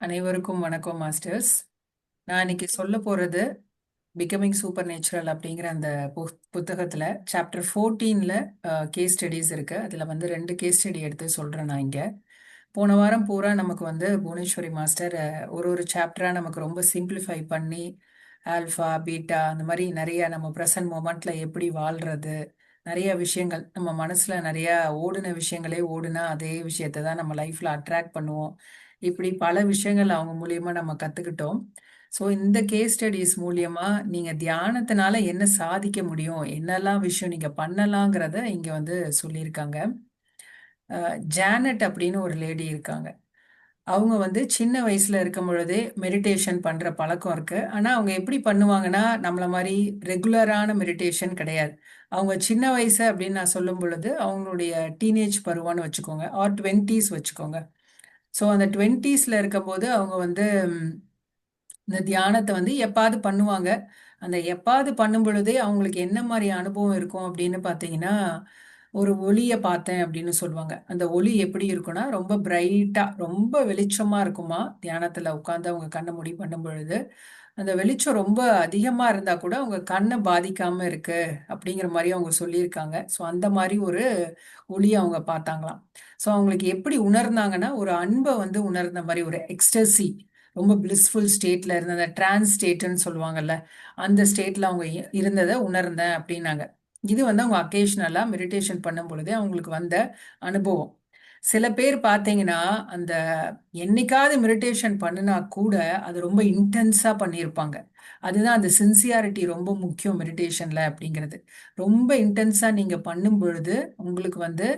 அனைவருக்கும் வணக்கம் மாஸ்டர்ஸ். நான் இன்னைக்கு சொல்ல போறது பிகமிங் சூப்பர் நேச்சுரல் அப்படிங்கிற அந்த புத்தகத்துல சாப்டர் 14ல கேஸ் ஸ்டடிஸ் இருக்கு. அதுல வந்து 2 கேஸ் ஸ்டடி எடுத்து சொல்றேன் நான் இங்க. போன வாரம் பூரா நமக்கு வந்து புவனேஸ்வரி மாஸ்டர் ஒரு ஒரு சாப்டரா நமக்கு ரொம்ப சிம்பிளிஃபை பண்ணி ஆல்ஃபா பீட்டா அந்த மாதிரி நிறைய நம்ம ப்ரெசன்ட் மொமெண்ட்ல எப்படி வாழ்றது, நிறைய விஷயங்கள் நம்ம மனசுல நிறைய ஓடுன விஷயங்களே ஓடுனா அதே விஷயத்தை தான் நம்ம லைஃப்ல அட்ராக்ட் பண்ணுவோம். இப்படி பல விஷயங்கள் அவங்க மூலியமா நம்ம கத்துக்கிட்டோம். ஸோ இந்த கேஸ் ஸ்டடிஸ் மூலியமா நீங்க தியானத்தினால என்ன சாதிக்க முடியும், என்னெல்லாம் விஷயம் நீங்க பண்ணலாங்கிறத இங்க வந்து சொல்லியிருக்காங்க. ஜானட் அப்படின்னு ஒரு லேடி இருக்காங்க. அவங்க வந்து சின்ன வயசுல இருக்கும் பொழுதே மெடிடேஷன் பண்ற பழக்கம் இருக்கு. ஆனா அவங்க எப்படி பண்ணுவாங்கன்னா, நம்மள மாதிரி ரெகுலரான மெடிடேஷன் கிடையாது. அவங்க சின்ன வயசு அப்படின்னு நான் சொல்லும் பொழுது அவங்களுடைய டீனேஜ் பருவம்னு வச்சுக்கோங்க, ஆர் 20s வச்சுக்கோங்க. ஸோ அந்த 20ஸ்ல இருக்கும்போது அவங்க வந்து இந்த தியானத்தை வந்து எப்பாவது பண்ணுவாங்க. அந்த எப்பாவது பண்ணும் பொழுதே அவங்களுக்கு என்ன மாதிரி அனுபவம் இருக்கும் அப்படின்னு பார்த்தீங்கன்னா, ஒரு ஒளிய பார்த்தேன் அப்படின்னு சொல்லுவாங்க. அந்த ஒளி எப்படி இருக்கும்னா, ரொம்ப பிரைட்டா ரொம்ப வெளிச்சமா இருக்குமா. தியானத்துல உட்கார்ந்து அவங்க கண்ண மூடி பண்ணும் பொழுது அந்த வெளிச்சம் ரொம்ப அதிகமா இருந்தா கூட அவங்க கண்ணை பாதிக்காம இருக்கு அப்படிங்கிற மாதிரி அவங்க சொல்லியிருக்காங்க. ஸோ அந்த மாதிரி ஒரு ஒளிய அவங்க பார்த்தாங்களாம். ஸோ அவங்களுக்கு எப்படி உணர்ந்தாங்கன்னா, ஒரு அன்பை வந்து உணர்ந்த மாதிரி ஒரு எக்ஸ்டசி, ரொம்ப பிளிஸ்ஃபுல் ஸ்டேட்ல இருந்த அந்த டிரான்ஸ் ஸ்டேட்னு சொல்லுவாங்கல்ல, அந்த ஸ்டேட்ல அவங்க இருந்ததை உணர்ந்தேன் அப்படின்னாங்க. இது வந்து அவங்க அக்கேஷனலா மெடிடேஷன் பண்ணும் பொழுதே அவங்களுக்கு வந்த அனுபவம். சில பேர் பார்த்தீங்கன்னா, அந்த என்னைக்காவது மெடிடேஷன் பண்ணுனா கூட அது ரொம்ப இன்டென்ஸா பண்ணியிருப்பாங்க. அதுதான் அந்த சின்சியாரிட்டி ரொம்ப முக்கியம் மெடிடேஷன்ல அப்படிங்கிறது. ரொம்ப இன்டென்ஸா நீங்க பண்ணும் பொழுது உங்களுக்கு வந்து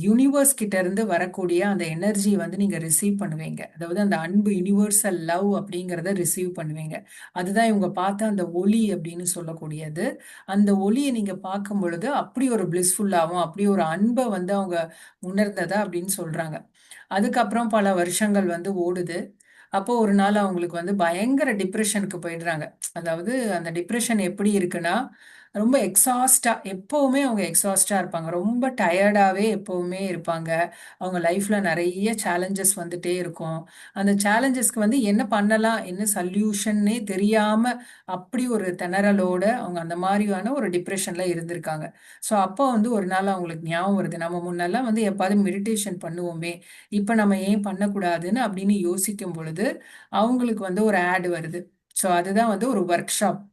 யூனிவர்ஸ் கிட்ட இருந்து வரக்கூடிய அந்த எனர்ஜி வந்து நீங்க ரிசீவ் பண்ணுவீங்க. அதாவது அந்த அன்பு, யுனிவர்சல் லவ் அப்படிங்கிறத ரிசீவ் பண்ணுவீங்க. அதுதான் இவங்க பார்த்த அந்த ஒளி அப்படின்னு சொல்லக்கூடியது. அந்த ஒளியை நீங்க பார்க்கும் பொழுது அப்படி ஒரு பிளிஸ்ஃபுல்லாகவும் அப்படி ஒரு அன்பை வந்து அவங்க உணர்ந்ததா அப்படின்னு சொல்றாங்க. அதுக்கப்புறம் பல வருஷங்கள் வந்து ஓடுது. அப்போ ஒரு நாள் அவங்களுக்கு வந்து பயங்கர டிப்ரெஷனுக்கு போயிடுறாங்க. அதாவது அந்த டிப்ரெஷன் எப்படி இருக்குன்னா, ரொம்ப எக்ஸாஸ்டா, எப்பவுமே அவங்க எக்ஸாஸ்டா இருப்பாங்க. ரொம்ப டயர்டாவே எப்பவுமே இருப்பாங்க. அவங்க லைஃப்ல நிறைய சேலஞ்சஸ் வந்துட்டே இருக்கும். அந்த சேலஞ்சஸ்க்கு வந்து என்ன பண்ணலாம், என்ன சொல்யூஷன்னே தெரியாம அப்படி ஒரு திணறலோட அவங்க அந்த மாதிரியான ஒரு டிப்ரெஷன்ல இருந்திருக்காங்க. ஸோ அப்போ வந்து ஒரு நாள் அவங்களுக்கு ஞாபகம் வருது, நம்ம முன்னெல்லாம் வந்து எப்பாவது மெடிடேஷன் பண்ணுவோமே, இப்ப நம்ம ஏன் பண்ணக்கூடாதுன்னு அப்படின்னு யோசிக்கும் பொழுது அவங்களுக்கு வந்து ஒரு ஆட் வருது. ஸோ அதுதான் வந்து ஒரு ஒர்க் ஷாப்.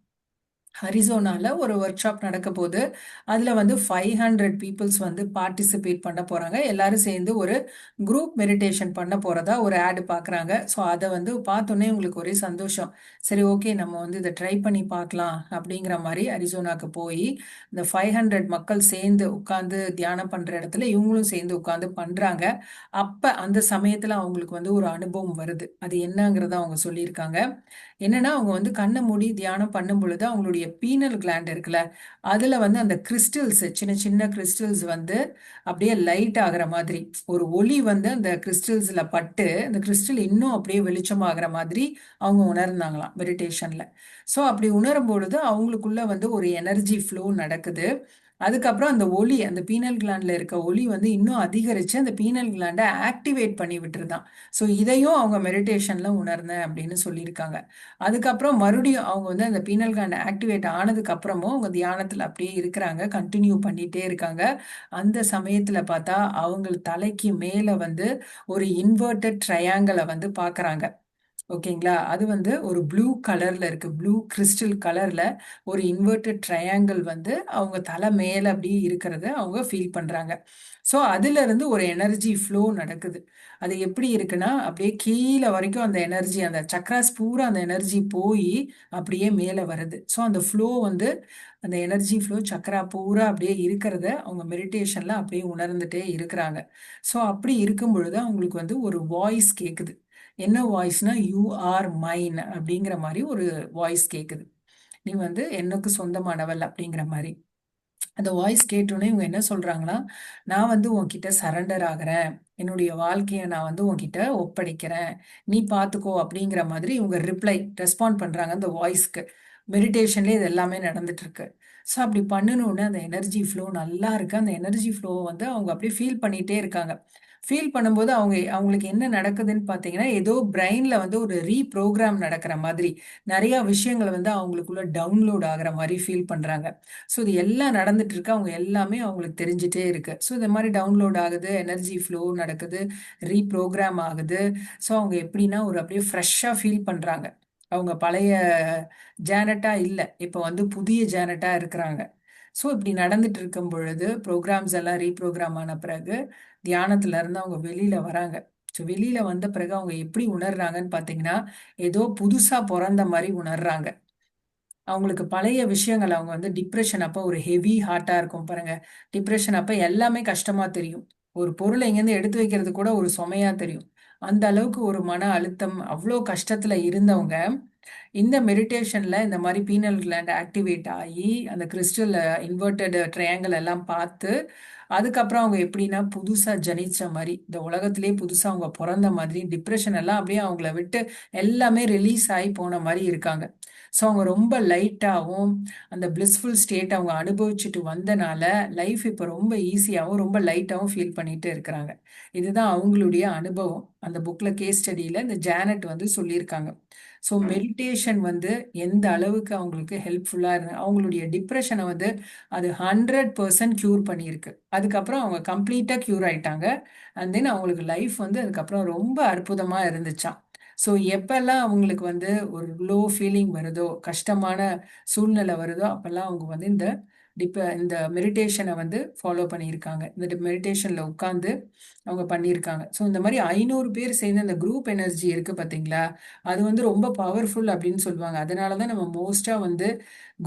அரிசோனால ஒரு ஒர்க் ஷாப் நடக்க போகுது. அதுல வந்து 500 பீப்புள்ஸ் வந்து பார்ட்டிசிபேட் பண்ண போறாங்க. எல்லாரும் சேர்ந்து ஒரு குரூப் மெடிடேஷன் பண்ண போறதா ஒரு ஆட் பார்க்குறாங்க. ஸோ அதை வந்து பார்த்தோன்னே உங்களுக்கு ஒரே சந்தோஷம். சரி, ஓகே, நம்ம வந்து இதை ட்ரை பண்ணி பார்க்கலாம் அப்படிங்கிற மாதிரி அரிசோனாக்கு போய் இந்த 500 மக்கள் சேர்ந்து உட்கார்ந்து தியானம் பண்ற இடத்துல இவங்களும் சேர்ந்து உட்கார்ந்து பண்றாங்க. அப்ப அந்த சமயத்துல அவங்களுக்கு வந்து ஒரு அனுபவம் வருது. அது என்னங்கிறத அவங்க சொல்லியிருக்காங்க. என்னன்னா, அவங்க வந்து கண்ண மூடி தியானம் பண்ணும் பொழுது அவங்களுடைய பீனல் கிளாண்ட் இருக்குல்ல, அதுல வந்து அந்த கிறிஸ்டல்ஸ், சின்ன சின்ன கிறிஸ்டல்ஸ் வந்து அப்படியே லைட் ஆகுற மாதிரி ஒரு ஒளி வந்து அந்த கிறிஸ்டல்ஸ்ல பட்டு அந்த கிறிஸ்டல் இன்னும் அப்படியே வெளிச்சமாகிற மாதிரி அவங்க உணர்ந்தாங்களாம் மெடிடேஷன்ல. ஸோ அப்படி உணரும் பொழுது அவங்களுக்குள்ள வந்து ஒரு எனர்ஜி ஃப்ளோ நடக்குது. அதுக்கப்புறம் அந்த ஒளி, அந்த பீனல் கிளாண்ட்ல இருக்க ஒளி வந்து இன்னும் அதிகரிச்சு அந்த பீனல் கிளாண்டை ஆக்டிவேட் பண்ணி விட்டுருதான். ஸோ இதையும் அவங்க மெடிடேஷன்ல உணர்ந்தேன் அப்படின்னு சொல்லியிருக்காங்க. அதுக்கப்புறம் மறுபடியும் அவங்க வந்து அந்த பீனல் கிளாண்ட் ஆக்டிவேட் ஆனதுக்கு அப்புறமும் அவங்க தியானத்துல அப்படியே இருக்கிறாங்க, கண்டினியூ பண்ணிட்டே இருக்காங்க. அந்த சமயத்துல பார்த்தா அவங்க தலைக்கு மேல வந்து ஒரு இன்வெர்டட் ட்ரையாங்கிளை வந்து பார்க்கறாங்க. ஓகேங்களா? அது வந்து ஒரு ப்ளூ கலர்ல இருக்கு. ப்ளூ கிறிஸ்டல் கலர்ல ஒரு இன்வெர்டட் ட்ரையாங்கிள் வந்து அவங்க தலை மேல அப்படியே இருக்கிறத அவங்க ஃபீல் பண்றாங்க. ஸோ அதுல இருந்து ஒரு எனர்ஜி ஃப்ளோ நடக்குது. அது எப்படி இருக்குன்னா, அப்படியே கீழ வரைக்கும் அந்த எனர்ஜி, அந்த சக்ராஸ் பூரா அந்த எனர்ஜி போய் அப்படியே மேல வருது. ஸோ அந்த ஃப்ளோ வந்து அந்த எனர்ஜி ஃப்ளோ சக்ரா பூரா அப்படியே இருக்கிறத அவங்க மெடிடேஷன்ல அப்படியே உணர்ந்துட்டே இருக்கிறாங்க. ஸோ அப்படி இருக்கும் பொழுது அவங்களுக்கு வந்து ஒரு வாய்ஸ் கேக்குது. என்ன வாய்ஸ்னா, யூ ஆர் மைன் அப்படிங்கிற மாதிரி ஒரு வாய்ஸ் கேக்குது. நீ வந்து எனக்கு சொந்தமானவள் அப்படிங்கிற மாதிரி. அந்த வாய்ஸ் கேட்டோன்னே இவங்க என்ன சொல்றாங்கன்னா, நான் வந்து உன்கிட்ட சரண்டர் ஆகுறேன், என்னுடைய வாழ்க்கையை நான் வந்து உன்கிட்ட ஒப்படைக்கிறேன், நீ பார்த்துக்கோ அப்படிங்கிற மாதிரி இவங்க ரெஸ்பாண்ட் பண்றாங்க அந்த வாய்ஸ்க்கு. மெடிடேஷன்லேயே இது எல்லாமே நடந்துட்டு இருக்கு. ஸோ அப்படி பண்ணணுன்னு அந்த எனர்ஜி ஃப்ளோ நல்லா இருக்கு. அந்த எனர்ஜி ஃப்ளோ வந்து அவங்க அப்படியே ஃபீல் பண்ணிட்டே இருக்காங்க. ஃபீல் பண்ணும்போது அவங்களுக்கு என்ன நடக்குதுன்னு பார்த்தீங்கன்னா, ஏதோ பிரெயின்ல வந்து ஒரு ரீப்ரோகிராம் நடக்கிற மாதிரி, நெறைய விஷயங்கள் வந்து அவங்களுக்குள்ள டவுன்லோட் ஆகுற மாரி ஃபீல் பண்றாங்க. ஸோ இது எல்லாம் நடந்துட்டு இருக்கு. அவங்க எல்லாமே அவங்களுக்கு தெரிஞ்சுட்டே இருக்கு. ஸோ இந்த மாரி டவுன்லோட் ஆகுது, எனர்ஜி ஃப்ளோ நடக்குது, ரீப்ரோகிராம் ஆகுது. ஸோ அவங்க எப்படின்னா, ஒரு அப்படியே ஃப்ரெஷ்ஷா ஃபீல் பண்றாங்க. அவங்க பழைய ஜானட்டா இல்ல. இப்ப வந்து புதிய ஜானட்டா இருக்கிறாங்க. ஸோ இப்படி நடந்துட்டு இருக்கும் பொழுது, ப்ரோகிராம்ஸ் எல்லாம் ரீப்ரோகிராம் ஆன பிறகு, தியானத்துல இருந்து அவங்க வெளியில வராங்க. ஸோ வெளியில வந்த பிறகு அவங்க எப்படி உணர்றாங்கன்னு பார்த்தீங்கன்னா, ஏதோ புதுசா பொறந்த மாரி உணர்றாங்க. அவங்களுக்கு பழைய விஷயங்கள் அவங்க வந்து டிப்ரஷன் அப்ப ஒரு ஹெவி ஹார்ட்டா இருக்கும் பாருங்க. டிப்ரஷன் அப்ப எல்லாமே கஷ்டமா தெரியும். ஒரு பொருள இங்கேருந்து எடுத்து வைக்கிறது கூட ஒரு சுமையா தெரியும். அந்த அளவுக்கு ஒரு மன அழுத்தம், அவ்ளோ கஷ்டத்துல இருந்தவங்க, இந்த மெடிடேஷன்ல இந்த மாரி பீனல் கிளாண்ட் ஆக்டிவேட் ஆயி, அந்த கிறிஸ்டல் இன்வெர்ட்டட் ட்ரையாங்கிள் எல்லாம் பார்த்து, அதுக்கப்புறம் அவங்க எப்படின்னா புதுசா ஜனிச்ச மாரி, இந்த உலகத்திலேயே புதுசா அவங்க பொறந்த மாதிரி, டிப்ரஷன் எல்லாம் அப்படியே அவங்கள விட்டு எல்லாமே ரிலீஸ் ஆயி போன மாரி இருக்காங்க. ஸோ அவங்க ரொம்ப லைட்டாவும், அந்த பிளிஸ்ஃபுல் ஸ்டேட் அவங்க அனுபவிச்சுட்டு வந்தனால, லைஃப் இப்ப ரொம்ப ஈஸியாவும், ரொம்ப லைட்டாவும் ஃபீல் பண்ணிட்டு இருக்கிறாங்க. இதுதான் அவங்களுடைய அனுபவம். அந்த புக்ல கேஸ் ஸ்டடியில இந்த ஜானட் வந்து சொல்லியிருக்காங்க. ஸோ மெடிடேஷன் வந்து எந்த அளவுக்கு அவங்களுக்கு ஹெல்ப்ஃபுல்லா அவங்களுடைய டிப்ரெஷனை வந்து அது 100% கியூர் பண்ணியிருக்கு. அதுக்கப்புறம் அவங்க கம்ப்ளீட்டா கியூர் ஆயிட்டாங்க. அண்ட் தென் அவங்களுக்கு லைஃப் வந்து அதுக்கப்புறம் ரொம்ப அற்புதமா இருந்துச்சாம். ஸோ எப்பெல்லாம் அவங்களுக்கு வந்து ஒரு லோ ஃபீலிங் வருதோ, கஷ்டமான சூழ்நிலை வருதோ, அப்பெல்லாம் அவங்க வந்து இந்த மெடிடேஷனை வந்து ஃபாலோ பண்ணியிருக்காங்க. இந்த மெடிடேஷன்ல உட்கார்ந்து அவங்க பண்ணியிருக்காங்க. ஸோ இந்த மாதிரி 500 பேர் சேர்ந்து அந்த குரூப் எனர்ஜி இருக்கு பார்த்தீங்களா? அது வந்து ரொம்ப பவர்ஃபுல் அப்படின்னு சொல்லுவாங்க. அதனால தான் நம்ம மோஸ்டா வந்து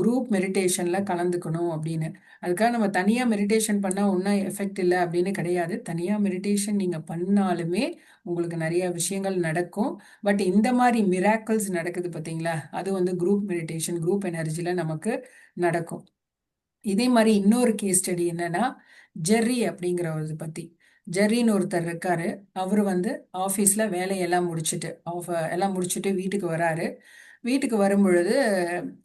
குரூப் மெடிடேஷன்ல கலந்துக்கணும் அப்படின்னு. அதுக்காக நம்ம தனியா மெடிடேஷன் பண்ணா ஒன்றும் எஃபெக்ட் இல்லை அப்படின்னு கிடையாது. தனியா மெடிடேஷன் நீங்க பண்ணாலுமே உங்களுக்கு நிறைய விஷயங்கள் நடக்கும். பட் இந்த மாதிரி மிராக்கிள்ஸ் நடக்குது பார்த்தீங்களா? அது வந்து குரூப் மெடிடேஷன், குரூப் எனர்ஜில நமக்கு நடக்கும். இதே மாதிரி இன்னொரு கேஸ் ஸ்டடி என்னன்னா, ஜெர்ரி அப்படிங்கிறவரது பத்தி. ஜெர்ரின்னு ஒருத்தர் இருக்காரு. அவரு வந்து ஆஃபீஸ்ல வேலையெல்லாம் முடிச்சுட்டு எல்லாம் முடிச்சுட்டு வீட்டுக்கு வராரு. வீட்டுக்கு வரும்பொழுது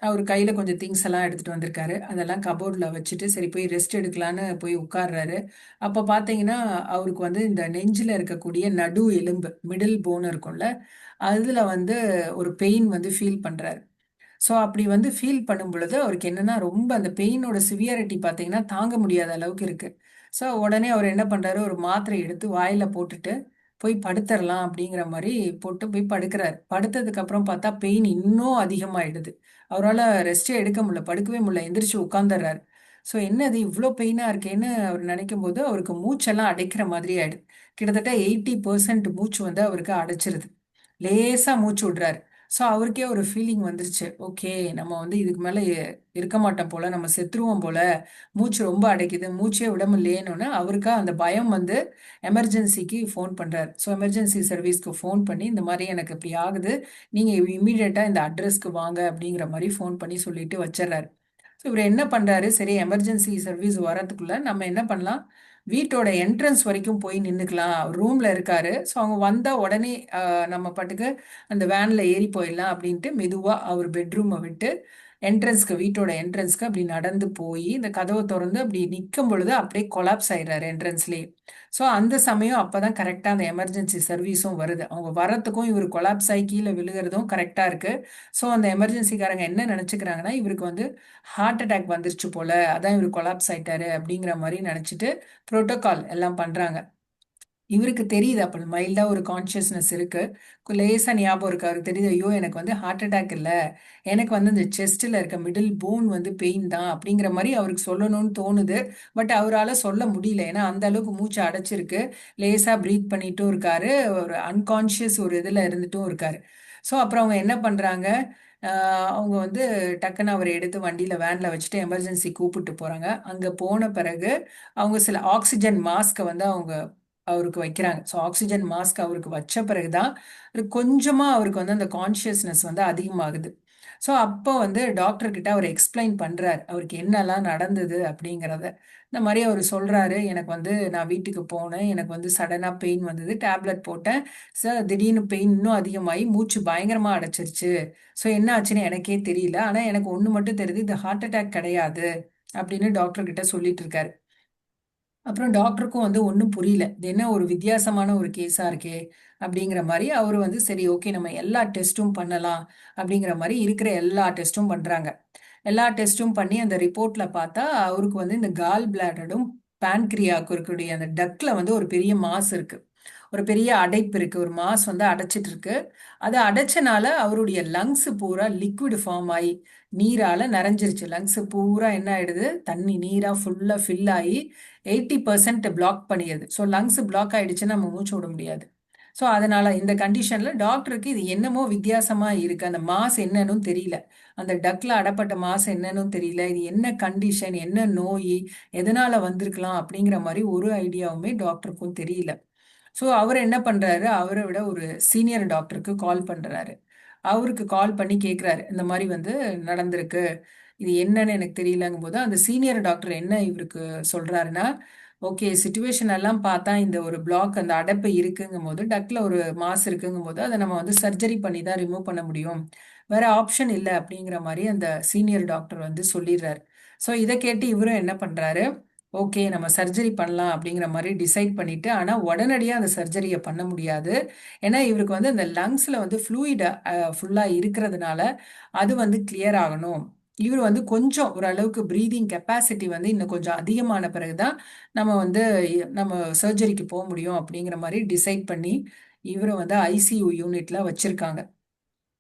அவர் கையில கொஞ்சம் திங்ஸ் எல்லாம் எடுத்துட்டு வந்திருக்காரு. அதெல்லாம் கபோர்ட்ல வச்சுட்டு சரி போய் ரெஸ்ட் எடுக்கலான்னு போய் உட்கார்றாரு. அப்ப பாத்தீங்கன்னா அவருக்கு வந்து இந்த நெஞ்சில இருக்கக்கூடிய நடு எலும்பு, மிடில் போன் இருக்கும்ல, அதுல வந்து ஒரு பெயின் வந்து ஃபீல் பண்றாரு. ஸோ அப்படி வந்து ஃபீல் பண்ணும் பொழுது அவருக்கு என்னன்னா ரொம்ப அந்த பெயினோட சிவியாரிட்டி பார்த்தீங்கன்னா தாங்க முடியாத அளவுக்கு இருக்கு. ஸோ உடனே அவர் என்ன பண்றாரு, ஒரு மாத்திரை எடுத்து வாயில போட்டுட்டு போய் படுத்துறலாம் அப்படிங்கிற மாதிரி போட்டு போய் படுக்கிறாரு. படுத்ததுக்கு அப்புறம் பார்த்தா பெயின் இன்னும் அதிகமாயிடுது. அவரால் ரெஸ்டே எடுக்க முடியல, படுக்கவே முடியல, எந்திரிச்சு உட்காந்துடுறாரு. ஸோ என்னது இவ்வளோ பெயினா இருக்கேன்னு அவர் நினைக்கும் போது அவருக்கு மூச்செல்லாம் அடைக்கிற மாதிரி ஆயிடுது. கிட்டத்தட்ட 80% மூச்சு வந்து அவருக்கு அடைச்சிருது. லேசா மூச்சு விடுறாரு. ஸோ அவருக்கே ஒரு ஃபீலிங் வந்துருச்சு. ஓகே, நம்ம வந்து இதுக்கு மேல இருக்க மாட்டோம் போல, நம்ம செத்துருவோம் போல, மூச்சு ரொம்ப அடைக்குது, மூச்சே விட முடியலையேன்னு அவருக்கா அந்த பயம் வந்து எமர்ஜென்சிக்கு ஃபோன் பண்றாரு. ஸோ எமர்ஜென்சி சர்வீஸ்க்கு ஃபோன் பண்ணி இந்த மாதிரி எனக்கு இப்படி ஆகுது, நீங்க இமீடியட்டா இந்த அட்ரஸ்க்கு வாங்க அப்படிங்கிற மாதிரி ஃபோன் பண்ணி சொல்லிட்டு வச்சிடுறாரு. ஸோ இவர் என்ன பண்றாரு, சரி எமர்ஜென்சி சர்வீஸ் வரதுக்குள்ள நம்ம என்ன பண்ணலாம், வீட்டோட என்ட்ரன்ஸ் வரைக்கும் போய் நின்னுக்கலாம். ரூம்ல இருக்காரு. ஸோ அவங்க வந்தா உடனே நம்ம பாட்டுக்கு அந்த வேன்ல ஏறி போயிடலாம் அப்படின்ட்டு மெதுவா அவர் பெட்ரூமை விட்டு என்ட்ரன்ஸ்க்கு, வீட்டோட என்ட்ரன்ஸ்க்கு அப்படி நடந்து போய் இந்த கதவை திறந்து அப்படி நிற்கும் பொழுது அப்படியே கொலாப்ஸ் ஆயிடுறாரு என்ட்ரன்ஸ்லேயே. ஸோ அந்த சமயம் அப்பதான் கரெக்டா அந்த எமர்ஜென்சி சர்வீஸும் வருது. அவங்க வரத்துக்கும் இவர் கொலாப்ஸ் ஆகி கீழே விழுகிறதும் கரெக்டா இருக்கு. ஸோ அந்த எமர்ஜென்சிக்காரங்க என்ன நினைச்சுக்கிறாங்கன்னா, இவருக்கு வந்து ஹார்ட் அட்டாக் வந்துருச்சு போல, அதான் இவர் கொலாப்ஸ் ஆயிட்டாரு அப்படிங்கிற மாதிரி நினைச்சிட்டு புரோட்டோகால் எல்லாம் பண்றாங்க. இவருக்கு தெரியுது அப்ப மைல்டா ஒரு கான்ஷியஸ்னஸ் இருக்கு. லேசா ஞாபகம் இருக்கு. அவருக்கு தெரியுது, ஐயோ எனக்கு வந்து ஹார்ட் அட்டாக் இல்ல, எனக்கு வந்து இந்த செஸ்ட்ல இருக்க மிடில் போன் வந்து பெயின் தான் அப்படிங்கிற மாதிரி அவருக்கு சொல்லணும்னு தோணுது. பட் அவரால சொல்ல முடியல. ஏன்னா அந்த அளவுக்கு மூச்சு அடைச்சிருக்கு. லேசா பிரீத் பண்ணிட்டும் இருக்காரு. ஒரு அன்கான்ஷியஸ் ஒரு இதுல இருந்துட்டும் இருக்காரு. ஸோ அப்புறம் அவங்க என்ன பண்றாங்க, அவங்க வந்து டக்குன்னு அவரை எடுத்து வண்டியில வேன்ல வச்சுட்டு எமர்ஜென்சி கூப்பிட்டு போறாங்க. அங்க போன பிறகு அவங்க சில ஆக்சிஜன் மாஸ்க வந்து அவருக்கு வைக்கிறாங்க. ஸோ ஆக்சிஜன் மாஸ்க் அவருக்கு வச்ச பிறகுதான் கொஞ்சமா அவருக்கு வந்து அந்த கான்ஷியஸ்னஸ் வந்து அதிகமாகுது. ஸோ அப்போ வந்து டாக்டர் கிட்ட அவர் எக்ஸ்பிளைன் பண்றாரு அவருக்கு என்னெல்லாம் நடந்தது அப்படிங்கிறத. இந்த மாதிரி அவர் சொல்றாரு, எனக்கு வந்து நான் வீட்டுக்கு போனேன், எனக்கு வந்து சடனா பெயின் வந்தது, டேப்லெட் போட்டேன் சார், திடீர்னு பெயின் இன்னும் அதிகமாகி மூச்சு பயங்கரமா அடைச்சிருச்சு. ஸோ என்ன ஆச்சுன்னு எனக்கே தெரியல, ஆனா எனக்கு ஒண்ணு மட்டும் தெரியுது, இது ஹார்ட் அட்டாக் கிடையாது அப்படின்னு டாக்டர் கிட்ட சொல்லிட்டு இருக்காரு. அப்புறம் டாக்டருக்கும் வந்து ஒன்றும் புரியல. இது என்ன ஒரு வித்தியாசமான ஒரு கேஸா இருக்கே அப்படிங்கிற மாதிரி அவர் வந்து சரி ஓகே நம்ம எல்லா டெஸ்ட்டும் பண்ணலாம் அப்படிங்கிற மாதிரி இருக்கிற எல்லா டெஸ்ட்டும் பண்றாங்க. எல்லா டெஸ்ட்டும் பண்ணி அந்த ரிப்போர்ட்ல பார்த்தா அவருக்கு வந்து இந்த கால் பிளாடரும் பான்கிரியாவுக்கு இருக்கக்கூடிய அந்த டக்ல வந்து ஒரு பெரிய மாஸ் இருக்கு. ஒரு பெரிய அடைப்பு இருக்கு. ஒரு மாஸ் வந்து அடைச்சிட்டு இருக்கு. அது அடைச்சனால அவருடைய லங்ஸ் பூரா லிக்விட் ஃபார்ம் ஆகி நீரால நிறைஞ்சிருச்சு. லங்ஸ் பூரா என்ன ஆயிடுது, தண்ணி நீரா ஃபுல்லா ஃபில் ஆகி 80% பிளாக் பண்ணிடுது. ஸோ லங்ஸ் பிளாக் ஆயிடுச்சுன்னா நம்ம மூச்சு விட முடியாது. ஸோ அதனால இந்த கண்டிஷன்ல டாக்டருக்கு இது என்னமோ வித்தியாசமா இருக்கு. அந்த மாஸ் என்னன்னு தெரியல. அந்த டக்ல அடப்பட்ட மாஸ் என்னன்னு தெரியல. இது என்ன கண்டிஷன், என்ன நோய், எதனால வந்திருக்கலாம் அப்படிங்கிற மாதிரி ஒரு ஐடியாவுமே டாக்டருக்கும் தெரியல. ஸோ அவர் என்ன பண்றாரு, அவரை விட ஒரு சீனியர் டாக்டருக்கு கால் பண்றாரு. அவருக்கு கால் பண்ணி கேட்குறாரு, இந்த மாதிரி வந்து நடந்திருக்கு, இது என்னன்னு எனக்கு தெரியலங்கும் போது அந்த சீனியர் டாக்டர் என்ன இவருக்கு சொல்றாருன்னா, ஓகே சுச்சுவேஷன் எல்லாம் பார்த்தா இந்த ஒரு பிளாக் அந்த அடைப்பு இருக்குங்கும் போது டக்ல ஒரு மாஸ் இருக்குங்கும் போது அதை நம்ம வந்து சர்ஜரி பண்ணி தான் ரிமூவ் பண்ண முடியும், வேற ஆப்ஷன் இல்லை அப்படிங்கிற மாதிரி அந்த சீனியர் டாக்டர் வந்து சொல்லிடுறாரு. ஸோ இதை கேட்டு இவரும் என்ன பண்றாரு, ஓகே நம்ம சர்ஜரி பண்ணலாம் அப்படிங்கிற மாதிரி டிசைட் பண்ணிட்டு, ஆனா உடனடியாக அந்த சர்ஜரியை பண்ண முடியாது. ஏன்னா இவருக்கு வந்து அந்த லங்ஸ்ல வந்து ஃப்ளூயிட் ஃபுல்லா இருக்கிறதுனால அது வந்து கிளியர் ஆகணும். இவர் வந்து கொஞ்சம் ஓரளவுக்கு ப்ரீதிங் கெப்பாசிட்டி வந்து இன்னும் கொஞ்சம் அதிகமான பிறகுதான் நம்ம வந்து நம்ம சர்ஜரிக்கு போக முடியும் அப்படிங்கிற மாதிரி டிசைட் பண்ணி இவரை வந்து ஐசியூ யூனிட்ல வச்சிருக்காங்க.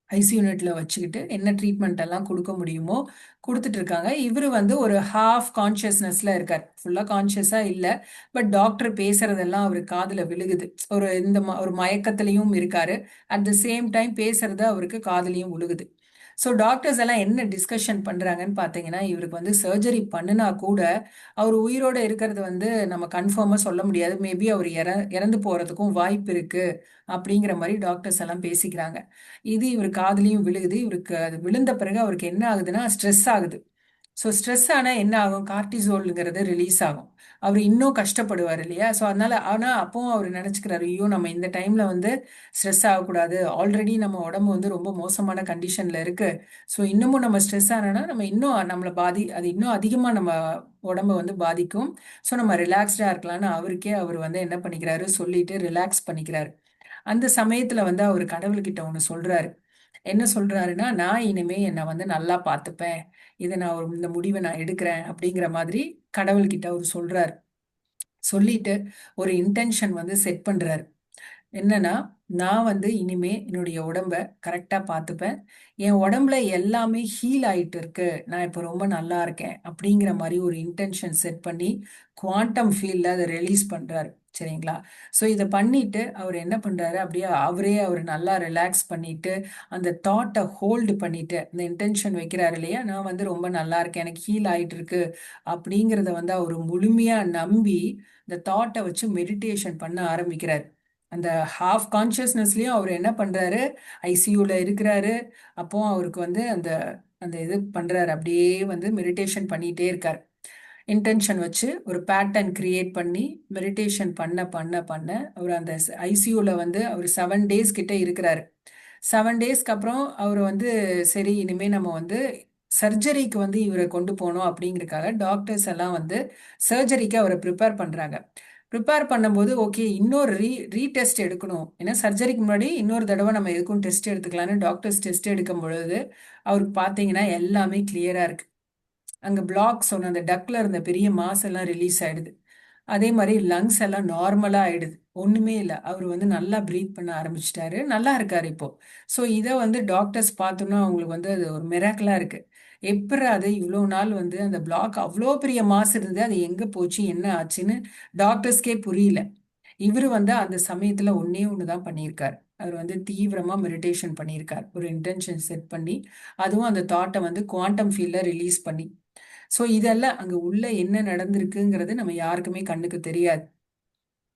ஐசி யூனிட்ல வச்சுக்கிட்டு என்ன ட்ரீட்மெண்ட் எல்லாம் கொடுக்க முடியுமோ கொடுத்துட்டு இருக்காங்க. இவரு வந்து ஒரு ஹாஃப் கான்சியஸ்னஸ்ல இருக்கார், ஃபுல்லா கான்சியஸா இல்ல. பட் டாக்டர் பேசுறதெல்லாம் அவரு காதுல விழுகுது. ஒரு ஒரு மயக்கத்திலையும் இருக்காரு. அட் த சேம் டைம் பேசுறது அவருக்கு காதுலயும் விழுகுது. ஸோ டாக்டர்ஸ் எல்லாம் என்ன டிஸ்கஷன் பண்றாங்கன்னு பார்த்தீங்கன்னா, இவருக்கு வந்து சர்ஜரி பண்ணுனா கூட அவர் உயிரோட இருக்கிறது வந்து நம்ம கன்ஃபார்மா சொல்ல முடியாது. மேபி அவர் இறந்து போறதுக்கும் வாய்ப்பு இருக்கு அப்படிங்கிற மாதிரி டாக்டர்ஸ் எல்லாம் பேசிக்கிறாங்க. இது இவர் காதுலயும் விழுகுது. இவருக்கு அது விழுந்த பிறகு அவருக்கு என்ன ஆகுதுன்னா ஸ்ட்ரெஸ் ஆகுது. ஸோ ஸ்ட்ரெஸ் ஆனா என்ன ஆகும், கார்டிசோல்ங்கிறது ரிலீஸ் ஆகும். அவர் இன்னும் கஷ்டப்படுவார் இல்லையா. ஸோ அதனால ஆனா அப்பவும் அவர் நினைச்சுக்கிறாரு, ஐயோ நம்ம இந்த டைம்ல வந்து ஸ்ட்ரெஸ் ஆகக்கூடாது, ஆல்ரெடி நம்ம உடம்பு வந்து ரொம்ப மோசமான கண்டிஷன்ல இருக்கு. ஸோ இன்னமும் நம்ம ஸ்ட்ரெஸ் ஆனோம்னா நம்ம இன்னும் நம்மளை அது இன்னும் அதிகமா நம்ம உடம்ப வந்து பாதிக்கும். ஸோ நம்ம ரிலாக்ஸ்டா இருக்கலாம்னு அவருக்கே அவர் வந்து என்ன பண்ணிக்கிறாரு சொல்லிட்டு ரிலாக்ஸ் பண்ணிக்கிறாரு. அந்த சமயத்துல வந்து அவர் கடவுள்கிட்ட ஒண்ணு சொல்றாரு. என்ன சொல்றாருன்னா, நான் இனிமே என்னை வந்து நல்லா பார்த்துப்பேன், இதை நான் இந்த முடிவை நான் எடுக்கிறேன் அப்படிங்கிற மாதிரி கடவுள்கிட்ட அவர் சொல்றாரு. சொல்லிட்டு ஒரு இன்டென்ஷன் வந்து செட் பண்றாரு. என்னன்னா, நான் வந்து இனிமே என்னுடைய உடம்ப கரெக்டா பார்த்துப்பேன். என் உடம்புல எல்லாமே ஹீல் ஆயிட்டு இருக்கு. நான் இப்போ ரொம்ப நல்லா இருக்கேன். அப்படிங்கிற மாரி ஒரு இன்டென்ஷன் செட் பண்ணி, குவாண்டம் ஃபீல்ட்ல அத ரிலீஸ் பண்றாரு. சரிங்களா? ஸோ இத பண்ணிட்டு அவர் என்ன பண்றாரு, அப்படியே அவர் நல்லா ரிலாக்ஸ் பண்ணிட்டு, அந்த தாட்ட ஹோல்டு பண்ணிட்டு, இந்த இன்டென்ஷன் வைக்கிறாரு இல்லையா? நான் வந்து ரொம்ப நல்லா இருக்கேன். எனக்கு ஹீல் ஆயிட்டு இருக்கு. அப்படிங்கிறத வந்து அவரு முழுமையா நம்பி, இந்த தாட்ட வச்சு மெடிடேஷன் பண்ண ஆரம்பிக்கிறாரு. அந்த ஹாஃப் கான்ஷியஸ்னஸ்லயும் அவர் என்ன பண்றாரு, ஐசியூல இருக்கிறாரு. அப்போ அவருக்கு வந்து அந்த அந்த இது பண்றாரு. அப்படியே வந்து மெடிடேஷன் பண்ணிட்டே இருக்காரு. இன்டென்ஷன் வச்சு ஒரு பேட்டர்ன் கிரியேட் பண்ணி மெடிடேஷன் பண்ண அவர் அந்த ஐசியூல வந்து அவர் 7 டேஸ் கிட்ட இருக்கிறாரு. 7 டேஸ்க்கு அப்புறம் அவர் வந்து சரி இனிமே நம்ம வந்து சர்ஜரிக்கு வந்து இவரை கொண்டு போகணும் அப்படிங்கறதுக்காக டாக்டர்ஸ் எல்லாம் வந்து சர்ஜரிக்கு அவரை ப்ரிப்பேர் பண்றாங்க. ப்ரிப்பேர் பண்ணும்போது ஓகே இன்னொரு ரீடெஸ்ட் எடுக்கணும், ஏன்னா சர்ஜரிக்கு முன்னாடி இன்னொரு தடவை நம்ம எதுக்கும் டெஸ்ட் எடுத்துக்கலாம்னு டாக்டர்ஸ் டெஸ்ட் எடுக்கும் பொழுது அவருக்கு பார்த்தீங்கன்னா எல்லாமே கிளியரா இருக்கு. அங்க பிளாக் சொன்ன அந்த டக்ல இருந்த பெரிய மாஸ் எல்லாம் ரிலீஸ் ஆயிடுது. அதே மாதிரி லங்ஸ் எல்லாம் நார்மலா ஆயிடுது. ஒண்ணுமே இல்லை, அவர் வந்து நல்லா பிரீத் பண்ண ஆரம்பிச்சிட்டாரு, நல்லா இருக்காரு இப்போ. ஸோ இதை வந்து டாக்டர்ஸ் பார்த்தோம்னா அவங்களுக்கு வந்து அது ஒரு மிராக்கிளா இருக்கு. எப்படி அது இவ்வளோ நாள் வந்து அந்த பிளாக் அவ்வளோ பெரிய மாஸ் இருந்தது, அது எங்க போச்சு என்ன ஆச்சுன்னு டாக்டர்ஸ்க்கே புரியல. இவர் வந்து அந்த சமயத்துல ஒண்ணே ஒண்ணுதான் பண்ணியிருக்காரு. அவர் வந்து தீவிரமா மெடிடேஷன் பண்ணியிருக்கார், ஒரு இன்டென்ஷன் செட் பண்ணி, அதுவும் அந்த தாட்டை வந்து குவாண்டம் ஃபீல்ட்ல ரிலீஸ் பண்ணி. ஸோ இதெல்லாம் அங்க உள்ள என்ன நடந்திருக்குங்கிறது நம்ம யாருக்குமே கண்ணுக்கு தெரியாது.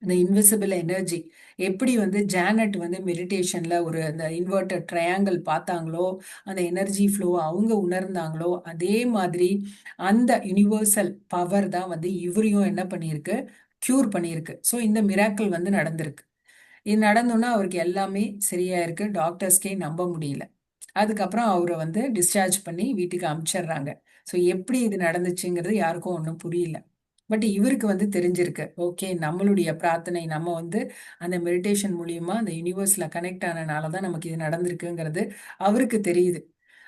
அந்த இன்விசிபிள் எனர்ஜி எப்படி வந்து ஜானட் வந்து மெடிடேஷன்ல ஒரு அந்த இன்வெர்டட் ட்ரையாங்கிள் பார்த்தாங்களோ, அந்த எனர்ஜி ஃப்ளோ அவங்க உணர்ந்தாங்களோ, அதே மாதிரி அந்த யுனிவர்சல் பவர் தான் வந்து இவரையும் என்ன பண்ணியிருக்கு, கியூர் பண்ணியிருக்கு. ஸோ இந்த மிராக்கிள் வந்து நடந்திருக்கு. இது நடந்தோன்னா அவருக்கு எல்லாமே சரியா இருக்கு. டாக்டர்ஸ்க்கே நம்ப முடியல. அதுக்கப்புறம் அவரை வந்து டிஸ்சார்ஜ் பண்ணி வீட்டுக்கு அனுப்பிச்சிடுறாங்க. ஸோ எப்படி இது நடந்துச்சுங்கிறது யாருக்கும் ஒன்றும் புரியல. பட் இவருக்கு வந்து தெரிஞ்சிருக்கு, ஓகே நம்மளுடைய பிரார்த்தனை நம்ம வந்து அந்த மெடிடேஷன் மூலியமா அந்த யூனிவர்ஸ்ல கனெக்ட் ஆனனால தான் நமக்கு இது நடந்திருக்குங்கிறது அவருக்கு தெரியுது.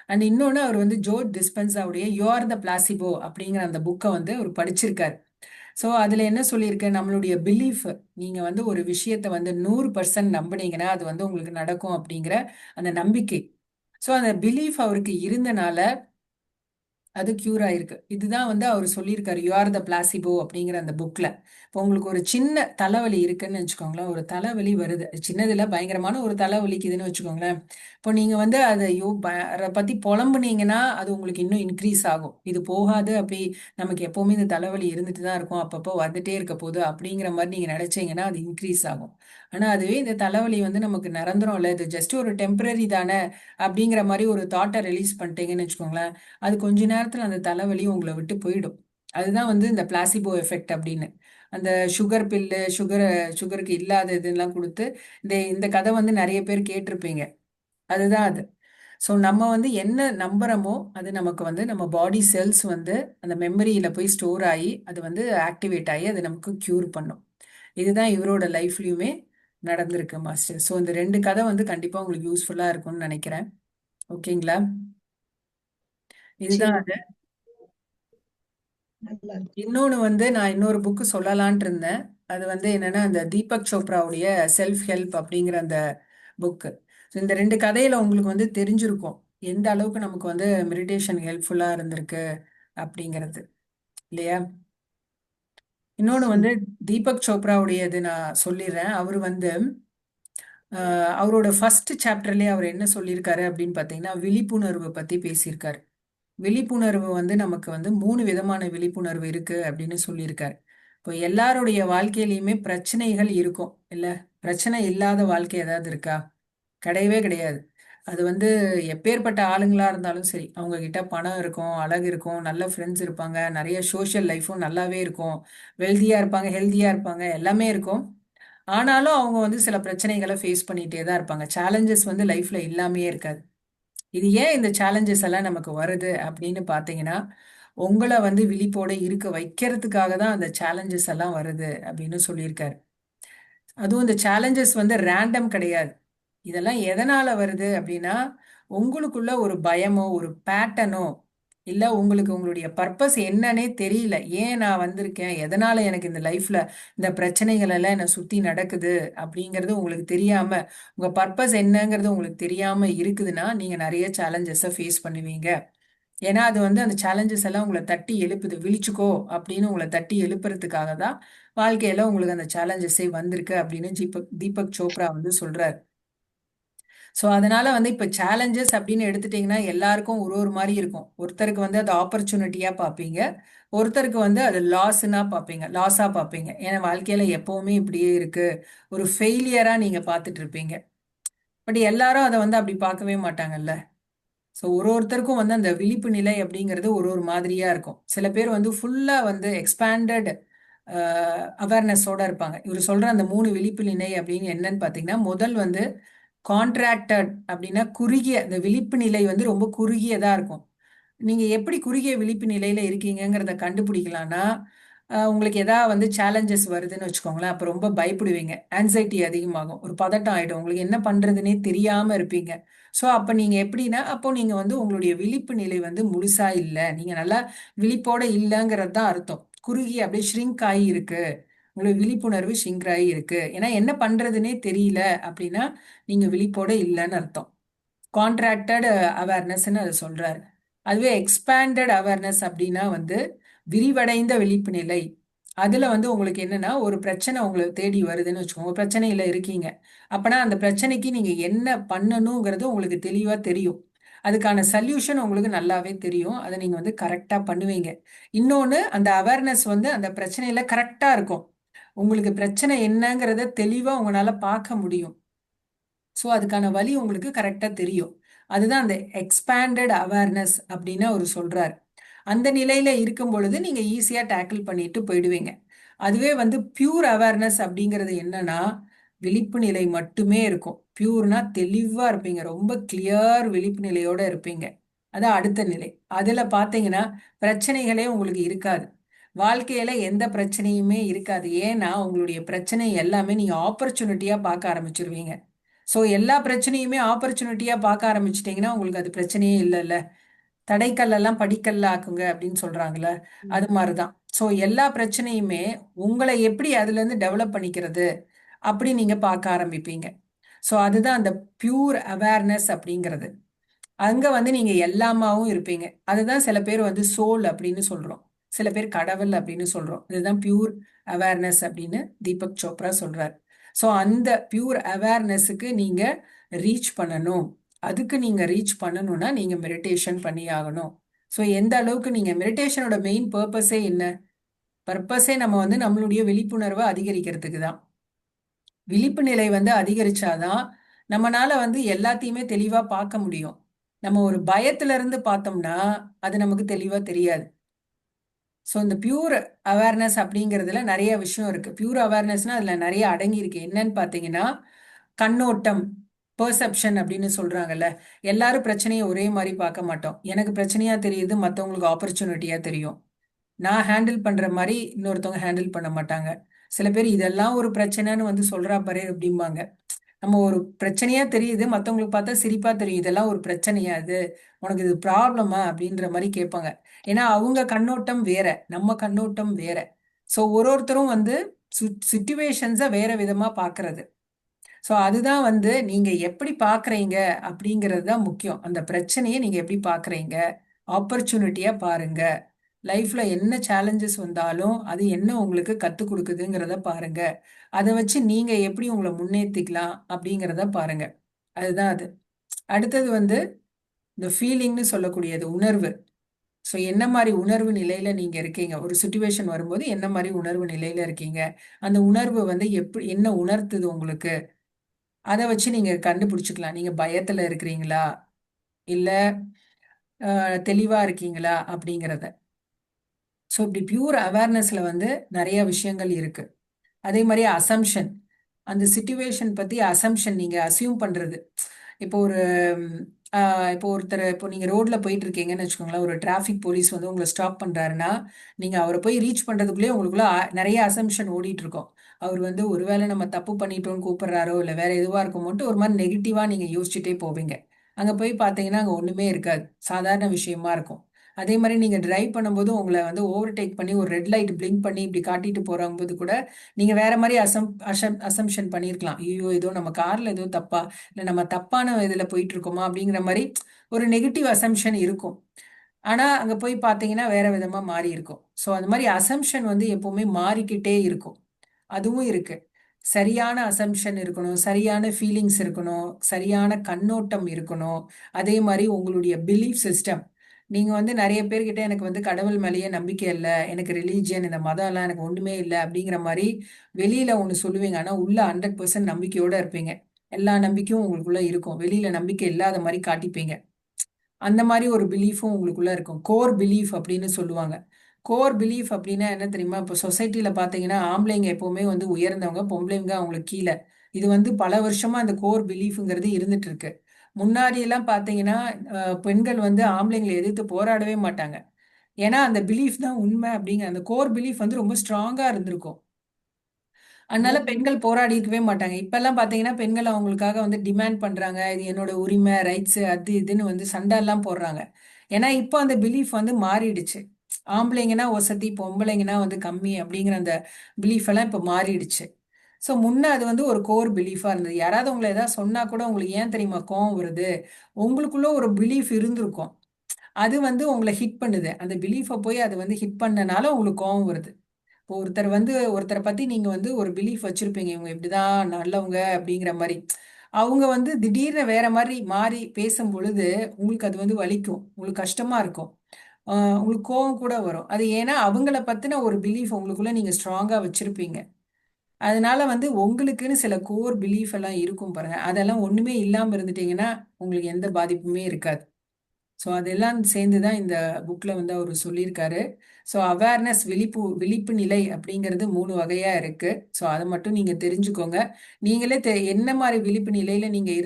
அண்ட் இன்னொன்னு அவர் வந்து ஜோ டிஸ்பென்சாவுடைய யூ ஆர் த பிளாசிபோ அப்படிங்கிற அந்த புக்கை வந்து அவர் படிச்சிருக்காரு. ஸோ அதுல என்ன சொல்லியிருக்கு, நம்மளுடைய பிலீஃப், நீங்க வந்து ஒரு விஷயத்த வந்து 100% நம்புனீங்கன்னா அது வந்து உங்களுக்கு நடக்கும் அப்படிங்கிற அந்த நம்பிக்கை. ஸோ அந்த பிலீஃப் அவருக்கு இருந்தனால அது கியூர் ஆயிருக்கு. இதுதான் வந்து அவர் சொல்லியிருக்காரு, யூ ஆர் த பிளாசிபோ அப்படிங்கிற அந்த புக்ல. இப்போ உங்களுக்கு ஒரு சின்ன தலைவலி இருக்குன்னு வச்சுக்கோங்களேன், ஒரு தலைவலி வருது, அது சின்னதுல பயங்கரமான ஒரு தலைவலிக்குதுன்னு வச்சுக்கோங்களேன். இப்போ நீங்க வந்து அதை அதை பத்தி புலம்புனீங்கன்னா அது உங்களுக்கு இன்னும் இன்க்ரீஸ் ஆகும். இது போகாது, அப்படி நமக்கு எப்பவுமே இந்த தலைவலி இருந்துட்டு தான் இருக்கும், அப்பப்போ வந்துட்டே இருக்க போகுது அப்படிங்கிற மாதிரி நீங்க நினைச்சீங்கன்னா அது இன்க்ரீஸ் ஆகும். ஆனா அதுவே இந்த தலைவலி வந்து நமக்கு நிரந்தரம் இல்லை, இது ஜஸ்ட் ஒரு டெம்பரரி தானே அப்படிங்கிற மாதிரி ஒரு தாட்டை ரிலீஸ் பண்ணிட்டீங்கன்னு வச்சுக்கோங்களேன், அது கொஞ்ச நேரத்துல அந்த தலைவலி உங்களை விட்டு போயிடும். அதுதான் வந்து இந்த பிளாசிபோ எஃபெக்ட் அப்படின்னு. அந்த சுகர் பில்லு, சுகருக்கு இல்லாத இதெல்லாம் கொடுத்து, இந்த இந்த கதை வந்து நிறைய பேர் கேட்டிருப்பீங்க. அதுதான் அது. ஸோ நம்ம வந்து என்ன நம்புறோமோ அது நமக்கு வந்து நம்ம பாடி செல்ஸ் வந்து அந்த மெமரியில போய் ஸ்டோர் ஆகி அது வந்து ஆக்டிவேட் ஆகி அது நமக்கு கியூர் பண்ணும். இதுதான் இவரோட லைஃப்லயுமே நடந்திருக்கு மாஸ்டர். ஸோ இந்த ரெண்டு கதை வந்து கண்டிப்பா உங்களுக்கு யூஸ்ஃபுல்லா இருக்கும்னு நினைக்கிறேன். ஓகேங்களா? இதுதான் நிச்சயமா அது. நல்லா இருக்கு. இன்னொன்னு வந்து நான் இன்னொரு புக்கு சொல்லலான்ட்டு இருந்தேன். அது வந்து என்னன்னா அந்த தீபக் சோப்ராவுடைய செல்ஃப் ஹெல்ப் அப்படிங்கிற அந்த புக்கு. இந்த ரெண்டு கதையில உங்களுக்கு வந்து தெரிஞ்சிருக்கும் எந்த அளவுக்கு நமக்கு வந்து மெடிடேஷன் ஹெல்ப்ஃபுல்லா இருந்திருக்கு அப்படிங்கிறது, இல்லையா? இன்னொன்னு வந்து நிச்சயமா. தீபக் சோப்ராவுடையது நான் சொல்லிடுறேன். அவர் வந்து அவரோட ஃபர்ஸ்ட் சாப்டர்லயே அவர் என்ன சொல்லியிருக்காரு அப்படின்னு பார்த்தீங்கன்னா, விழிப்புணர்வு பத்தி பேசியிருக்காரு. விழிப்புணர்வு வந்து நமக்கு வந்து 3 விதமான விழிப்புணர்வு இருக்கு அப்படின்னு சொல்லியிருக்காரு. இப்போ எல்லாருடைய வாழ்க்கையிலயுமே பிரச்சனைகள் இருக்கும் இல்ல? பிரச்சனை இல்லாத வாழ்க்கை ஏதாவது இருக்கா? கிடையவே கிடையாது. அது வந்து எப்பேற்பட்ட ஆளுங்களா இருந்தாலும் சரி, அவங்க கிட்ட பணம் இருக்கும், அழகு இருக்கும், நல்ல ஃப்ரெண்ட்ஸ் இருப்பாங்க, நிறைய சோஷியல் லைஃப்பும் நல்லாவே இருக்கும், வெல்தியா இருப்பாங்க, ஹெல்தியா இருப்பாங்க, எல்லாமே இருக்கும். ஆனாலும் அவங்க வந்து சில பிரச்சனைகளை ஃபேஸ் பண்ணிட்டே தான் இருப்பாங்க. சேலஞ்சஸ் வந்து லைஃப்ல இல்லாமையே இருக்காது. இது ஏன் இந்த சேலஞ்சஸ் எல்லாம் நமக்கு வருது அப்படின்னு பார்த்தீங்கன்னா, உங்களை வந்து விழிப்போட இருக்க வைக்கிறதுக்காக தான் அந்த சேலஞ்சஸ் எல்லாம் வருது அப்படின்னு சொல்லியிருக்காரு. அதுவும் இந்த சேலஞ்சஸ் வந்து ரேண்டம் கிடையாது. இதெல்லாம் எதனால வருது அப்படின்னா, உங்களுக்குள்ள ஒரு பயமோ ஒரு பேட்டர்னோ இல்ல உங்களுக்கு உங்களுடைய பர்பஸ் என்னன்னே தெரியல, ஏன் நான் வந்திருக்கேன், எதனால எனக்கு இந்த லைஃப்ல இந்த பிரச்சனைகள் எல்லாம் என்னை சுத்தி நடக்குது அப்படிங்கிறது உங்களுக்கு தெரியாம, உங்க பர்பஸ் என்னங்கிறது உங்களுக்கு தெரியாம இருக்குதுன்னா நீங்க நிறைய சேலஞ்சஸை ஃபேஸ் பண்ணுவீங்க. ஏன்னா அது வந்து அந்த சேலஞ்சஸ் எல்லாம் உங்களை தட்டி எழுப்புது, விழிச்சுக்கோ அப்படின்னு உங்களை தட்டி எழுப்புறதுக்காக தான் வாழ்க்கையில உங்களுக்கு அந்த சேலஞ்சஸே வந்திருக்கு அப்படின்னு தீபக் சோப்ரா வந்து சொல்றாரு. ஸோ அதனால வந்து இப்போ சேலஞ்சஸ் அப்படின்னு எடுத்துட்டீங்கன்னா எல்லாருக்கும் ஒரு ஒரு மாதிரி இருக்கும். ஒருத்தருக்கு வந்து அது ஆப்பர்ச்சுனிட்டியா பார்ப்பீங்க, ஒருத்தருக்கு வந்து அது லாஸ்னா பார்ப்பீங்க, லாஸா பார்ப்பீங்க. ஏன்னா வாழ்க்கையில எப்பவுமே இப்படியே இருக்கு, ஒரு ஃபெயிலியரா நீங்க பார்த்துட்டு இருப்பீங்க. பட் எல்லாரும் அதை வந்து அப்படி பார்க்கவே மாட்டாங்கல்ல. ஸோ ஒரு ஒருத்தருக்கும் வந்து அந்த விழிப்பு நிலை அப்படிங்கிறது ஒரு ஒரு மாதிரியா இருக்கும். சில பேர் வந்து ஃபுல்லா வந்து எக்ஸ்பேண்டட் அவேர்னஸோட இருப்பாங்க. இவர் சொல்ற அந்த 3 விழிப்பு நிலை அப்படின்னு என்னன்னு பார்த்தீங்கன்னா, முதல் வந்து கான்ட்ராக்டட் அப்படின்னா குறுகிய, அந்த விழிப்பு நிலை வந்து ரொம்ப குறுகியதா இருக்கும். நீங்க எப்படி குறுகிய விழிப்பு நிலையில இருக்கீங்கங்கிறத கண்டுபிடிக்கலாம்னா, உங்களுக்கு ஏதாவது வந்து சேலஞ்சஸ் வருதுன்னு வச்சுக்கோங்களேன், அப்ப ரொம்ப பயப்படுவீங்க, ஆன்சைட்டி அதிகமாகும், ஒரு பதட்டம் ஆயிடும், உங்களுக்கு என்ன பண்றதுன்னே தெரியாம இருப்பீங்க. ஸோ அப்ப நீங்க எப்படின்னா, அப்போ நீங்க வந்து உங்களுடைய விழிப்பு நிலை வந்து முழுசா இல்ல, நீங்க நல்லா விழிப்போட இல்லைங்கிறது தான் அர்த்தம். குறுகி அப்படியே ஷ்ரிங்க் ஆகி இருக்கு, உங்களுக்கு விழிப்புணர்வு ஷ்ரிங்க் ஆகி இருக்கு. ஏன்னா என்ன பண்றதுன்னே தெரியல அப்படின்னா நீங்க விழிப்போட இல்லைன்னு அர்த்தம். கான்ட்ராக்டட் அவேர்னஸ்ன்னு அது சொல்றாரு. அதுவே எக்ஸ்பேண்டட் அவேர்னஸ் அப்படின்னா வந்து விரிவடைந்த விழிப்பு நிலை. அதுல வந்து உங்களுக்கு என்னன்னா, ஒரு பிரச்சனை உங்களை தேடி வருதுன்னு வச்சுக்கோங்க, ஒரு பிரச்சனையில இருக்கீங்க, அப்பனா அந்த பிரச்சனைக்கு நீங்க என்ன பண்ணணுங்கிறது உங்களுக்கு தெளிவா தெரியும், அதுக்கான சல்யூஷன் உங்களுக்கு நல்லாவே தெரியும், அதை நீங்க வந்து கரெக்டா பண்ணுவீங்க. இன்னொன்னு, அந்த அவேர்னஸ் வந்து அந்த பிரச்சனையில கரெக்டா இருக்கும், உங்களுக்கு பிரச்சனை என்னங்கிறத தெளிவா உங்களால பார்க்க முடியும். ஸோ அதுக்கான வழி உங்களுக்கு கரெக்டா தெரியும். அதுதான் அந்த எக்ஸ்பேண்டட் அவேர்னஸ் அப்படின்னு அவர் சொல்றாரு. அந்த நிலையில இருக்கும் பொழுது நீங்க ஈஸியா டேக்கிள் பண்ணிட்டு போயிடுவீங்க. அதுவே வந்து பியூர் அவேர்னஸ் அப்படிங்கிறது என்னன்னா, விழிப்பு நிலை மட்டுமே இருக்கும். பியூர்னா தெளிவா இருப்பீங்க, ரொம்ப கிளியர் விழிப்பு நிலையோட இருப்பீங்க. அது அடுத்த நிலை. அதுல பாத்தீங்கன்னா பிரச்சனைகளே உங்களுக்கு இருக்காது. வாழ்க்கையில எந்த பிரச்சனையுமே இருக்காது. ஏன்னா உங்களுடைய பிரச்சனை எல்லாமே நீங்க ஆப்பர்ச்சுனிட்டியா பார்க்க ஆரம்பிச்சிருவீங்க. ஸோ எல்லா பிரச்சனையுமே ஆப்பர்ச்சுனிட்டியா பார்க்க ஆரம்பிச்சிட்டிங்கன்னா உங்களுக்கு அது பிரச்சனையே இல்லைல்ல. தடைக்கல் எல்லாம் படிக்கல்ல ஆக்குங்க அப்படின்னு சொல்றாங்கல்ல, அது மாதிரிதான். ஸோ எல்லா பிரச்சனையுமே உங்களை எப்படி அதுல இருந்து டெவலப் பண்ணிக்கிறது அப்படி நீங்க பார்க்க ஆரம்பிப்பீங்க. ஸோ அதுதான் அந்த பியூர் அவேர்னஸ் அப்படிங்கிறது. அங்க வந்து நீங்க எல்லாமாவும் இருப்பீங்க. அதுதான் சில பேர் வந்து சோல் அப்படின்னு சொல்றோம். சில பேர் கடவுள் அப்படின்னு சொல்றோம். இதுதான் பியூர் அவேர்னஸ் அப்படின்னு தீபக் சோப்ரா சொல்றார். ஸோ அந்த பியூர் அவேர்னஸுக்கு நீங்க ரீச் பண்ணணும். அதுக்கு நீங்க ரீச் பண்ணணும்னா நீங்க மெடிடேஷன் பண்ணி ஆகணும். ஸோ எந்த அளவுக்கு நீங்க மெடிடேஷனோட மெயின் பர்பஸே என்ன? பர்பஸே நம்ம வந்து நம்மளுடைய விழிப்புணர்வை அதிகரிக்கிறதுக்கு தான். விழிப்பு நிலை வந்து அதிகரிச்சாதான் நம்மனால வந்து எல்லாத்தையுமே தெளிவா பார்க்க முடியும். நம்ம ஒரு பயத்துல இருந்து பார்த்தோம்னா அது நமக்கு தெளிவா தெரியாது. ஸோ இந்த பியூர் அவேர்னஸ் அப்படிங்கிறதுல நிறைய விஷயம் இருக்கு. பியூர் அவேர்னஸ்னா அதுல நிறைய அடங்கி இருக்கு. என்னன்னு பார்த்தீங்கன்னா, கண்ணோட்டம், பெர்செப்ஷன் அப்படின்னு சொல்றாங்கல்ல. எல்லாரும் பிரச்சனையை ஒரே மாதிரி பார்க்க மாட்டோம். எனக்கு பிரச்சனையா தெரியுது, மற்றவங்களுக்கு ஆப்பர்ச்சுனிட்டியா தெரியும். நான் ஹேண்டில் பண்ற மாதிரி இன்னொருத்தவங்க ஹேண்டில் பண்ண மாட்டாங்க. சில பேர் இதெல்லாம் ஒரு பிரச்சனைன்னு வந்து சொல்றா பாரு அப்படிம்பாங்க. நம்ம ஒரு பிரச்சனையா தெரியுது, மத்தவங்களுக்கு பார்த்தா சிரிப்பா தெரியும். இதெல்லாம் ஒரு பிரச்சனையா இது? உனக்கு இது ப்ராப்ளமா? அப்படின்ற மாதிரி கேட்பாங்க. ஏன்னா அவங்க கண்ணோட்டம் வேற, நம்ம கண்ணோட்டம் வேற. ஸோ ஒருத்தரும் வந்து சுச்சுவேஷன்ஸை வேற விதமா பார்க்கறது. ஸோ அதுதான் வந்து நீங்க எப்படி பார்க்கறீங்க அப்படிங்கிறது தான் முக்கியம். அந்த பிரச்சனையை நீங்க எப்படி பார்க்கறீங்க, ஆப்பர்ச்சுனிட்டியா பாருங்க. லைஃப்ல என்ன சேலஞ்சஸ் வந்தாலும் அது என்ன உங்களுக்கு கத்துக் கொடுக்குதுங்கிறத பாருங்க. அதை வச்சு நீங்க எப்படி உங்களை முன்னேற்றிக்கலாம் அப்படிங்கிறத பாருங்க. அதுதான் அது. அடுத்தது வந்து இந்த ஃபீலிங்னு சொல்லக்கூடியது உணர்வு. ஸோ என்ன மாதிரி உணர்வு நிலையில நீங்க இருக்கீங்க, ஒரு சுச்சுவேஷன் வரும்போது என்ன மாதிரி உணர்வு நிலையில இருக்கீங்க, அந்த உணர்வு வந்து எப்படி என்ன உணர்த்துது உங்களுக்கு, அதை வச்சு நீங்க கண்டுபிடிச்சுக்கலாம். நீங்க பயத்துல இருக்கிறீங்களா இல்ல தெளிவா இருக்கீங்களா அப்படிங்கிறத. ஸோ இப்படி பியூர் அவேர்னஸ்ல வந்து நிறைய விஷயங்கள் இருக்கு. அதே மாதிரி அசம்ஷன், அந்த சிச்சுவேஷன் பத்தி அசம்ஷன் நீங்க அசியூம் பண்றது. இப்போ ஒரு இப்போ ஒருத்தர், இப்போ நீங்க ரோட்ல போயிட்டு இருக்கீங்கன்னு வச்சுக்கோங்களேன், ஒரு டிராஃபிக் போலீஸ் வந்து உங்களை ஸ்டாப் பண்றாருன்னா நீங்க அவரை போய் ரீச் பண்றதுக்குள்ளேயே உங்களுக்குள்ள நிறைய அசம்ஷன் ஓடிட்டு இருக்கும். அவர் வந்து ஒருவேளை நம்ம தப்பு பண்ணிட்டோம்னு கூப்பிடுறாரோ இல்லை வேற எதுவா இருக்குமோன்ட்டு ஒரு மாதிரி நெகட்டிவா நீங்க யோசிச்சுட்டே போவீங்க. அங்க போய் பார்த்தீங்கன்னா அங்க ஒண்ணுமே இருக்காது, சாதாரண விஷயமா இருக்கும். அதே மாதிரி நீங்க டிரைவ் பண்ணும்போது உங்களை வந்து ஓவர்டேக் பண்ணி ஒரு ரெட் லைட் பிளிங்க் பண்ணி இப்படி காட்டிட்டு போகும்போது கூட நீங்க வேற மாதிரி அசம்ஷன் பண்ணியிருக்கலாம். ஐயோ ஏதோ நம்ம கார்ல ஏதோ தப்பா, இல்லை நம்ம தப்பான இதுல போயிட்டு இருக்கோமா அப்படிங்கிற மாதிரி ஒரு நெகட்டிவ் அசம்ஷன் இருக்கும். ஆனா அங்க போய் பார்த்தீங்கன்னா வேற விதமா மாறி இருக்கும். ஸோ அந்த மாதிரி அசம்ஷன் வந்து எப்பவுமே மாறிக்கிட்டே இருக்கும். அதுவும் இருக்கு. சரியான அசம்ஷன் இருக்கணும், சரியான ஃபீலிங்ஸ் இருக்கணும், சரியான கண்ணோட்டம் இருக்கணும். அதே மாதிரி உங்களுடைய பிலீஃப் சிஸ்டம். நீங்க வந்து நிறைய பேர்கிட்ட எனக்கு வந்து கடவுள் மேலேயே நம்பிக்கை இல்லை, எனக்கு ரிலீஜியன் இந்த மதம் எல்லாம் எனக்கு ஒண்ணுமே இல்லை அப்படிங்கிற மாதிரி வெளியில ஒண்ணு சொல்லுவீங்க. ஆனா உள்ள 100% நம்பிக்கையோட இருப்பீங்க. எல்லா நம்பிக்கையும் உங்களுக்குள்ள இருக்கும், வெளியில நம்பிக்கை இல்லாத மாதிரி காட்டிப்பீங்க. அந்த மாதிரி ஒரு பிலீஃபும் உங்களுக்குள்ள இருக்கும். கோர் பிலீஃப் அப்படின்னு சொல்லுவாங்க. கோர் பிலீஃப் அப்படின்னா என்ன தெரியுமா? இப்போ சொசைட்டில பார்த்தீங்கன்னா ஆம்பளைங்க எப்பவுமே வந்து உயர்ந்தவங்க, பொம்பளைங்க அவங்களுக்கு கீழே. இது வந்து பல வருஷமா அந்த கோர் பிலீஃப்ங்கிறது இருந்துட்டு இருக்கு. முன்னாடி எல்லாம் பார்த்தீங்கன்னா பெண்கள் வந்து ஆம்பளைங்களை எதிர்த்து போராடவே மாட்டாங்க. ஏன்னா அந்த பிலீஃப் தான் உண்மை அப்படிங்கிற அந்த கோர் பிலீஃப் வந்து ரொம்ப ஸ்ட்ராங்கா இருந்திருக்கும். அதனால பெண்கள் போராடி இருக்கவே மாட்டாங்க. இப்பெல்லாம் பாத்தீங்கன்னா பெண்கள் அவங்களுக்காக வந்து டிமாண்ட் பண்றாங்க. இது என்னோட உரிமை, ரைட்ஸ், அது இதுன்னு வந்து சண்டை எல்லாம் போடுறாங்க. ஏன்னா இப்போ அந்த பிலீஃப் வந்து மாறிடுச்சு. ஆம்பளைங்கன்னா ஒசத்தி, பொம்பளைங்கன்னா வந்து கம்மி அப்படிங்கிற அந்த பிலீஃப் எல்லாம் இப்போ மாறிடுச்சு. ஸோ முன்ன அது வந்து ஒரு கோர் பிலீஃபா இருந்தது. யாராவது உங்களை ஏதாவது சொன்னா கூட உங்களுக்கு ஏன் தெரியுமா கோவம் வருது? உங்களுக்குள்ள ஒரு பிலீஃப் இருந்திருக்கும். அது வந்து உங்களை ஹிட் பண்ணுது. அந்த பிலீஃபை போய் அது வந்து ஹிட் பண்ணனால உங்களுக்கு கோவம் வருது. இப்போ ஒருத்தர் வந்து ஒருத்தரை பத்தி நீங்க வந்து ஒரு பிலீஃப் வச்சிருப்பீங்க, இவங்க இப்படிதான் நல்லவங்க அப்படிங்கிற மாதிரி. அவங்க வந்து திடீர்னு வேற மாதிரி மாறி பேசும் பொழுது உங்களுக்கு அது வந்து வலிக்கும், உங்களுக்கு கஷ்டமா இருக்கும். உங்களுக்கு கோவம் கூட வரும். அது ஏன்னா அவங்கள பத்தின ஒரு பிலீஃப் உங்களுக்குள்ள நீங்க ஸ்ட்ராங்கா வச்சிருப்பீங்க. அதனால வந்து உங்களுக்குன்னு சில கோர் பிலீஃப் எல்லாம் இருக்கும் பாருங்க. அதெல்லாம் ஒண்ணுமே இல்லாம இருந்துட்டீங்கன்னா உங்களுக்கு எந்த பாதிப்புமே இருக்காது. ஸோ அதெல்லாம் சேர்ந்து தான் இந்த புக்கில் வந்து அவர் சொல்லியிருக்காரு. ஸோ அவேர்னஸ், விழிப்பு நிலை அப்படிங்கிறது 3 வகையாக இருக்குது. ஸோ அதை மட்டும் நீங்கள் தெரிஞ்சுக்கோங்க. நீங்களே என்ன மாதிரி விழிப்பு நிலையில் நீங்கள்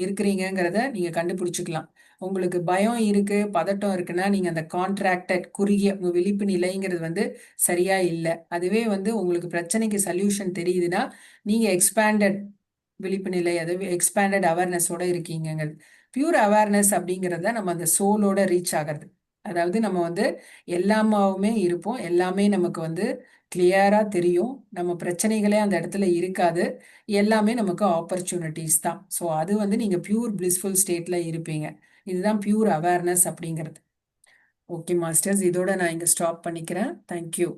இருக்கிறீங்கிறத நீங்கள் கண்டுபிடிச்சிக்கலாம். உங்களுக்கு பயம் இருக்கு, பதட்டம் இருக்குன்னா நீங்கள் அந்த கான்ட்ராக்டட் குறுகிய உங்கள் விழிப்பு நிலைங்கிறது வந்து சரியா இல்லை. அதுவே வந்து உங்களுக்கு பிரச்சனைக்கு சொல்யூஷன் தெரியுதுன்னா நீங்கள் எக்ஸ்பேண்டட் விழிப்பு நிலை, அதாவது எக்ஸ்பேண்டட் அவேர்னஸோட இருக்கீங்க. பியூர் அவேர்னஸ் அப்படிங்கிறத நம்ம அந்த சோலோட ரீச் ஆகிறது. அதாவது நம்ம வந்து எல்லாமாவுமே இருப்போம், எல்லாமே நமக்கு வந்து கிளியரா தெரியும், நம்ம பிரச்சனைகளே அந்த இடத்துல இருக்காது, எல்லாமே நமக்கு ஆப்பர்ச்சுனிட்டிஸ் தான். ஸோ அது வந்து நீங்க பியூர் பிளிஸ்ஃபுல் ஸ்டேட்ல இருப்பீங்க. இதுதான் பியூர் அவேர்னஸ் அப்படிங்கிறது. ஓகே மாஸ்டர்ஸ், இதோட நான் இங்க ஸ்டாப் பண்ணிக்கிறேன். தேங்க்யூ.